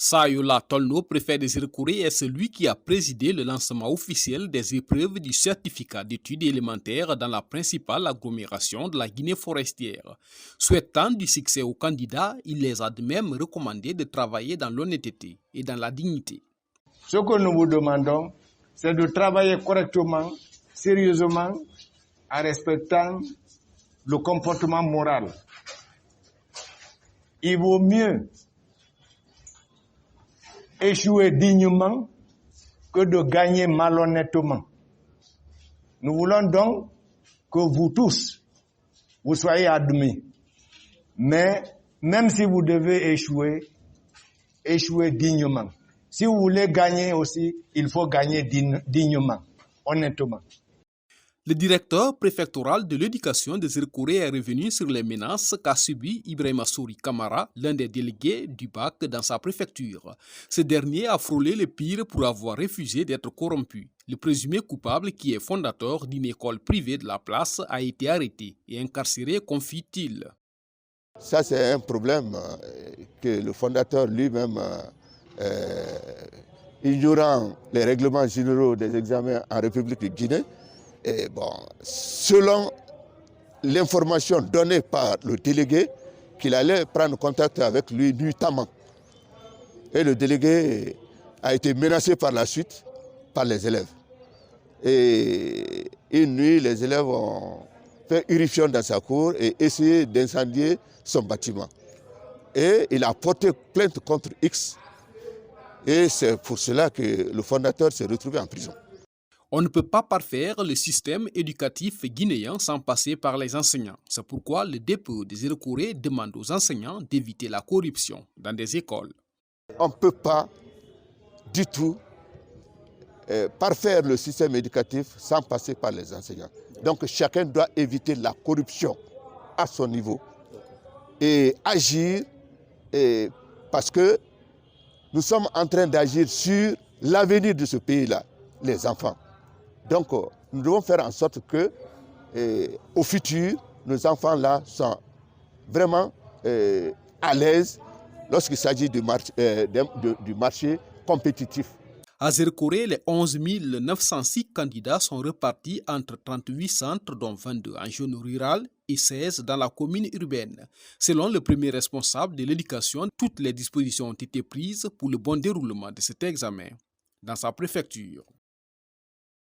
Sayola Tolno, préfet des Zirkouré, est celui qui a présidé le lancement officiel des épreuves du certificat d'études élémentaires dans la principale agglomération de la Guinée forestière. Souhaitant du succès aux candidats, il les a de même recommandé de travailler dans l'honnêteté et dans la dignité. Ce que nous vous demandons, c'est de travailler correctement, sérieusement, en respectant le comportement moral. Il vaut mieux échouer dignement que de gagner malhonnêtement. Nous voulons donc que vous tous, vous soyez admis. Mais même si vous devez échouer, échouez dignement. Si vous voulez gagner aussi, il faut gagner dignement, honnêtement. Le directeur préfectoral de l'éducation de Zirkouré est revenu sur les menaces qu'a subi Ibrahima Souri Kamara, l'un des délégués du BAC dans sa préfecture. Ce dernier a frôlé le pire pour avoir refusé d'être corrompu. Le présumé coupable, qui est fondateur d'une école privée de la place, a été arrêté et incarcéré, confie-t-il. Ça, c'est un problème que le fondateur lui-même, ignorant les règlements généraux des examens en République de Guinée, et bon, selon l'information donnée par le délégué, qu'il allait prendre contact avec lui nuitamment. Et le délégué a été menacé par la suite par les élèves. Et une nuit, les élèves ont fait irruption dans sa cour et essayé d'incendier son bâtiment. Et il a porté plainte contre X. Et c'est pour cela que le fondateur s'est retrouvé en prison. On ne peut pas parfaire le système éducatif guinéen sans passer par les enseignants. C'est pourquoi le dépôt des Zirkouré demande aux enseignants d'éviter la corruption dans des écoles. On ne peut pas du tout parfaire le système éducatif sans passer par les enseignants. Donc chacun doit éviter la corruption à son niveau et agir parce que nous sommes en train d'agir sur l'avenir de ce pays-là, les enfants. Donc, nous devons faire en sorte que, au futur, nos enfants-là soient vraiment à l'aise lorsqu'il s'agit du marché compétitif. À Zirkouré, les 11 906 candidats sont repartis entre 38 centres, dont 22 en zone rurale et 16 dans la commune urbaine. Selon le premier responsable de l'éducation, toutes les dispositions ont été prises pour le bon déroulement de cet examen dans sa préfecture.